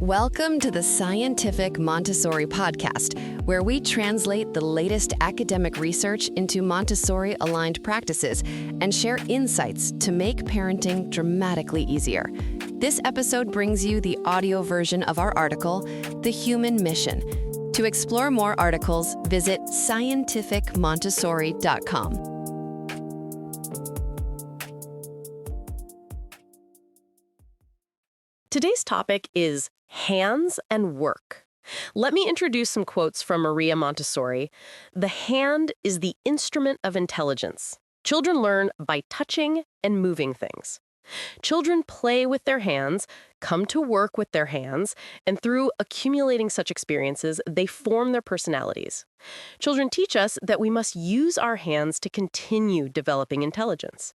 Welcome to the Scientific Montessori podcast, where we translate the latest academic research into Montessori-aligned practices and share insights to make parenting dramatically easier. This episode brings you the audio version of our article, The Human Mission. To explore more articles, visit scientificmontessori.com. Today's topic is hands and work. Let me introduce some quotes from Maria Montessori. The hand is the instrument of intelligence. Children learn by touching and moving things. Children play with their hands, come to work with their hands, and through accumulating such experiences, they form their personalities. Children teach us that we must use our hands to continue developing intelligence.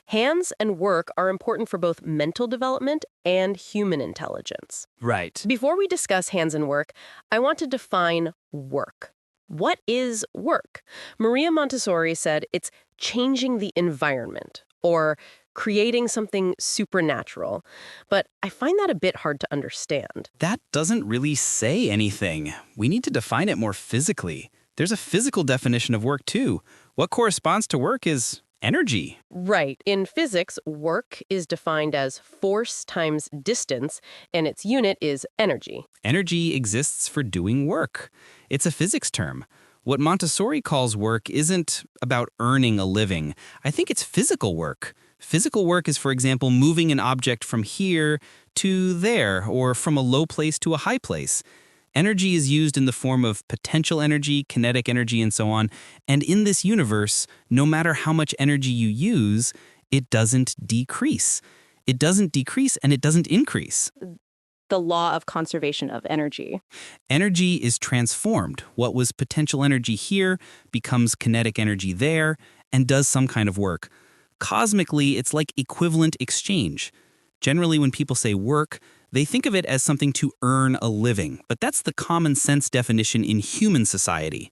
Hands and work are important for both mental development and human intelligence. Right. Before we discuss hands and work, I want to define work. What is work? Maria Montessori said it's changing the environment, or creating something supernatural. But I find that a bit hard to understand. That doesn't really say anything. We need to define it more physically. There's a physical definition of work, too. What corresponds to work is energy. Right. In physics, work is defined as force times distance, and its unit is energy. Energy exists for doing work. It's a physics term. What Montessori calls work isn't about earning a living. I think it's physical work. Physical work is, for example, moving an object from here to there, or from a low place to a high place. Energy is used in the form of potential energy, kinetic energy, and so on. And in this universe, no matter how much energy you use, it doesn't decrease. It doesn't decrease and it doesn't increase. The law of conservation of energy. Energy is transformed. What was potential energy here becomes kinetic energy there and does some kind of work. Cosmically, it's like equivalent exchange. Generally, when people say work, they think of it as something to earn a living, but that's the common sense definition in human society.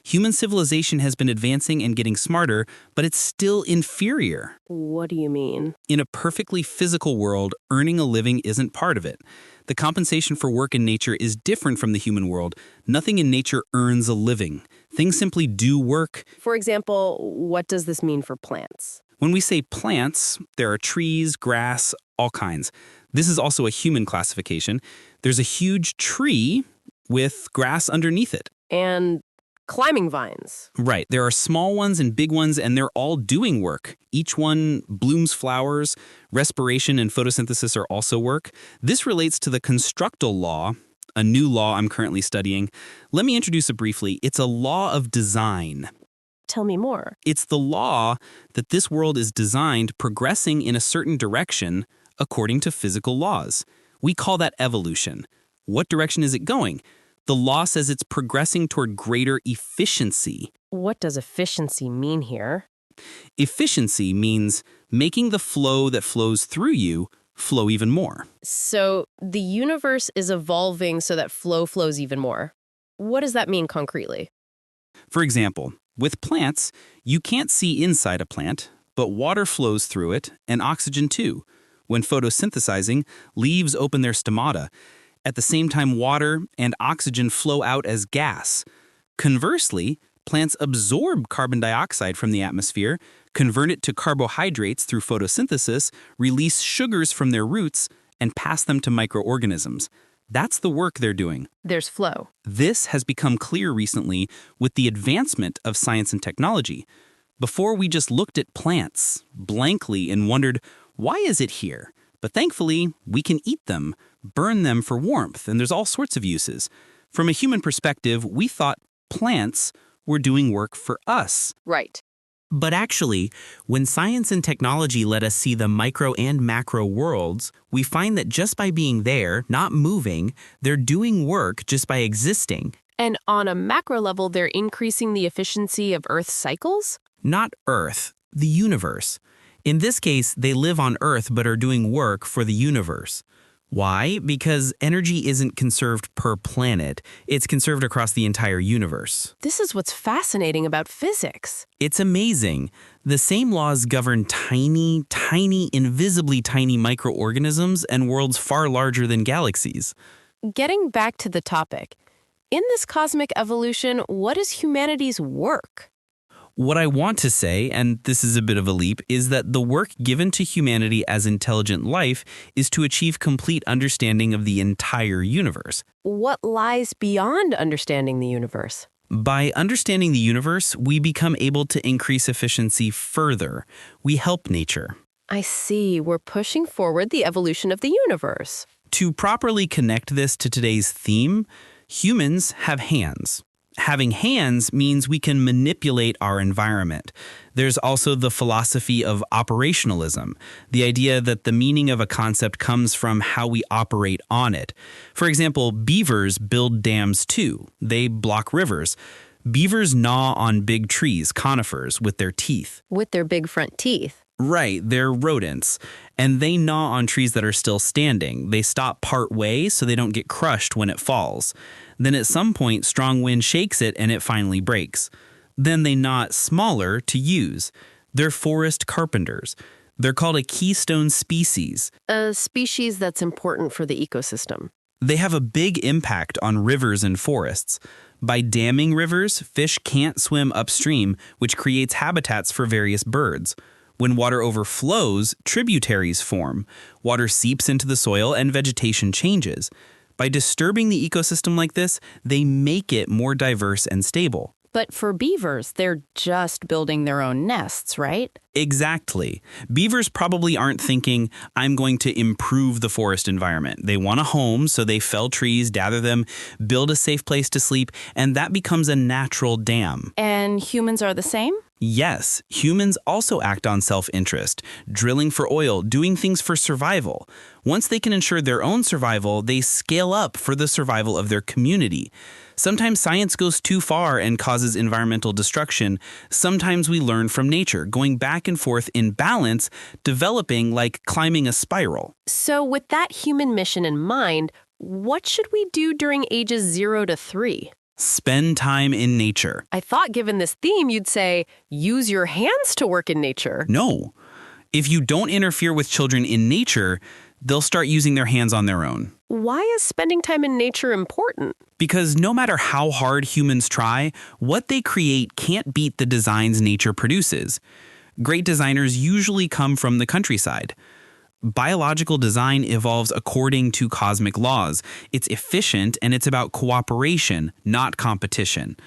Human civilization has been advancing and getting smarter, but it's still inferior. What do you mean? In a perfectly physical world, earning a living isn't part of it. The compensation for work in nature is different from the human world. Nothing in nature earns a living. Things simply do work. For example, what does this mean for plants? When we say plants, there are trees, grass, all kinds. This is also a human classification. There's a huge tree with grass underneath it. And climbing vines. Right. There are small ones and big ones, and they're all doing work. Each one blooms flowers. Respiration and photosynthesis are also work. This relates to the constructal law, a new law I'm currently studying. Let me introduce it briefly. It's a law of design. Tell me more. It's the law that this world is designed progressing in a certain direction according to physical laws. We call that evolution. What direction is it going? The law says it's progressing toward greater efficiency. What does efficiency mean here? Efficiency means making the flow that flows through you flow even more. So the universe is evolving so that flow flows even more. What does that mean concretely? For example, with plants, you can't see inside a plant, but water flows through it, and oxygen too. When photosynthesizing, leaves open their stomata. At the same time, water and oxygen flow out as gas. Conversely, plants absorb carbon dioxide from the atmosphere, convert it to carbohydrates through photosynthesis, release sugars from their roots, and pass them to microorganisms. That's the work they're doing. There's flow. This has become clear recently with the advancement of science and technology. Before, we just looked at plants blankly and wondered, why is it here? But thankfully, we can eat them, burn them for warmth, and there's all sorts of uses. From a human perspective, we thought plants were doing work for us. Right. But actually, when science and technology let us see the micro and macro worlds, we find that just by being there, not moving, they're doing work just by existing. And on a macro level, they're increasing the efficiency of Earth's cycles? Not Earth, the universe. In this case, they live on Earth but are doing work for the universe. Why? Because energy isn't conserved per planet. It's conserved across the entire universe. This is what's fascinating about physics. It's amazing. The same laws govern tiny, invisibly tiny microorganisms and worlds far larger than galaxies. Getting back to the topic, in this cosmic evolution, what is humanity's work? What I want to say, and this is a bit of a leap, is that the work given to humanity as intelligent life is to achieve complete understanding of the entire universe. What lies beyond understanding the universe? By understanding the universe, we become able to increase efficiency further. We help nature. I see. We're pushing forward the evolution of the universe. To properly connect this to today's theme, humans have hands. Having hands means we can manipulate our environment. There's also the philosophy of operationalism, the idea that the meaning of a concept comes from how we operate on it. For example, beavers build dams too. They block rivers. Beavers gnaw on big trees, conifers, with their teeth. With their big front teeth. Right, they're rodents, and they gnaw on trees that are still standing. They stop part way so they don't get crushed when it falls. Then at some point, strong wind shakes it and it finally breaks. Then they gnaw it smaller to use. They're forest carpenters. They're called a keystone species. A species that's important for the ecosystem. They have a big impact on rivers and forests. By damming rivers, fish can't swim upstream, which creates habitats for various birds. When water overflows, tributaries form. Water seeps into the soil and vegetation changes. By disturbing the ecosystem like this, they make it more diverse and stable. But for beavers, they're just building their own nests, right? Exactly. Beavers probably aren't thinking, I'm going to improve the forest environment. They want a home, so they fell trees, gather them, build a safe place to sleep, and that becomes a natural dam. And humans are the same? Yes, humans also act on self-interest, drilling for oil, doing things for survival. Once they can ensure their own survival, they scale up for the survival of their community. Sometimes science goes too far and causes environmental destruction. Sometimes we learn from nature, going back and forth in balance, developing like climbing a spiral. So with that human mission in mind, what should we do during ages 0 to 3? Spend time in nature. I thought given this theme, you'd say, use your hands to work in nature. No. If you don't interfere with children in nature, they'll start using their hands on their own. Why is spending time in nature important? Because no matter how hard humans try, what they create can't beat the designs nature produces. Great designers usually come from the countryside. Biological design evolves according to cosmic laws. It's efficient and it's about cooperation, not competition.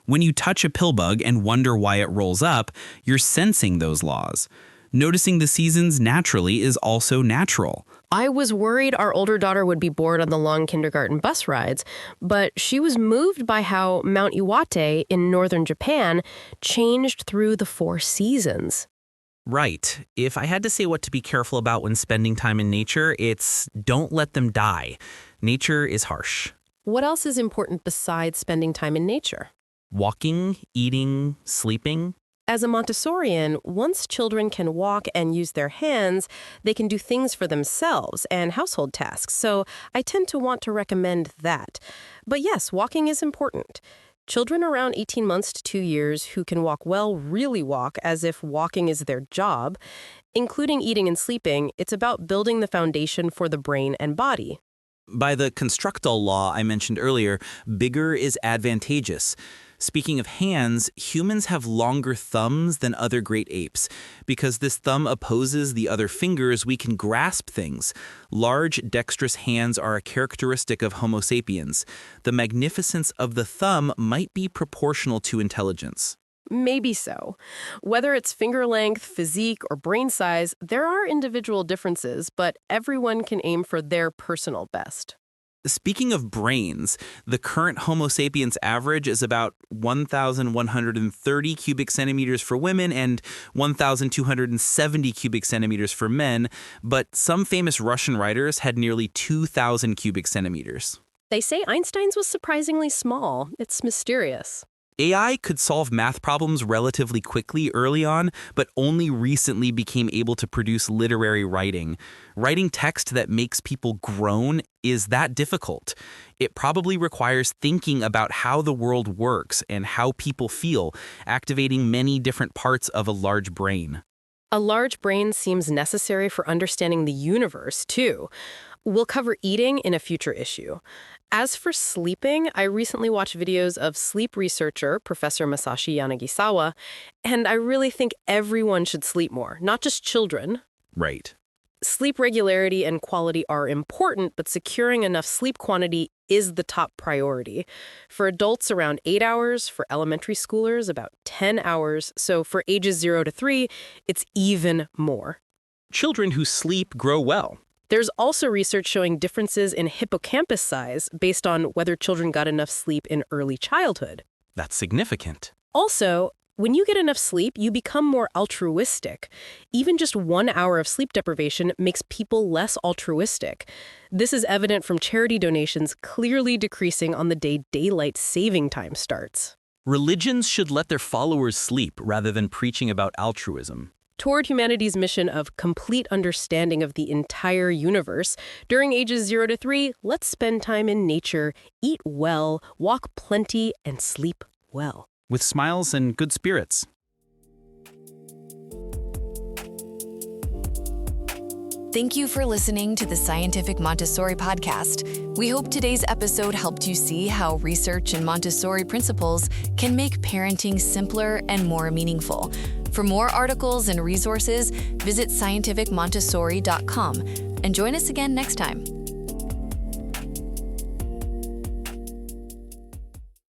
When you touch a pill bug and wonder why it rolls up, you're sensing those laws. Noticing the seasons naturally is also natural. I was worried our older daughter would be bored on the long kindergarten bus rides, but she was moved by how Mount Iwate in northern Japan changed through the 4 seasons. Right. If I had to say what to be careful about when spending time in nature, it's don't let them die. Nature is harsh. What else is important besides spending time in nature? Walking, eating, sleeping. As a Montessorian, once children can walk and use their hands, they can do things for themselves and household tasks, so I tend to want to recommend that. But yes, walking is important. Children around 18 months to 2 years who can walk well really walk as if walking is their job. Including eating and sleeping, it's about building the foundation for the brain and body. By the constructal law I mentioned earlier, bigger is advantageous. Speaking of hands, humans have longer thumbs than other great apes. Because this thumb opposes the other fingers, we can grasp things. Large, dexterous hands are a characteristic of Homo sapiens. The magnificence of the thumb might be proportional to intelligence. Maybe so. Whether it's finger length, physique, or brain size, there are individual differences, but everyone can aim for their personal best. Speaking of brains, the current Homo sapiens average is about 1,130 cubic centimeters for women and 1,270 cubic centimeters for men, but some famous Russian writers had nearly 2,000 cubic centimeters. They say Einstein's was surprisingly small. It's mysterious. AI could solve math problems relatively quickly early on, but only recently became able to produce literary writing. Writing text that makes people groan is that difficult. It probably requires thinking about how the world works and how people feel, activating many different parts of a large brain. A large brain seems necessary for understanding the universe, too. We'll cover eating in a future issue. As for sleeping, I recently watched videos of sleep researcher Professor Masashi Yanagisawa, and I really think everyone should sleep more, not just children. Right. Sleep regularity and quality are important, but securing enough sleep quantity is the top priority. For adults, around 8 hours. For elementary schoolers, about 10 hours. So for ages 0 to 3, it's even more. Children who sleep grow well. There's also research showing differences in hippocampus size based on whether children got enough sleep in early childhood. That's significant. Also, when you get enough sleep, you become more altruistic. Even just 1 hour of sleep deprivation makes people less altruistic. This is evident from charity donations clearly decreasing on the day daylight saving time starts. Religions should let their followers sleep rather than preaching about altruism. Toward humanity's mission of complete understanding of the entire universe, during ages 0 to 3, let's spend time in nature, eat well, walk plenty, and sleep well. With smiles and good spirits. Thank you for listening to the Scientific Montessori podcast. We hope today's episode helped you see how research and Montessori principles can make parenting simpler and more meaningful. For more articles and resources, visit scientificmontessori.com and join us again next time.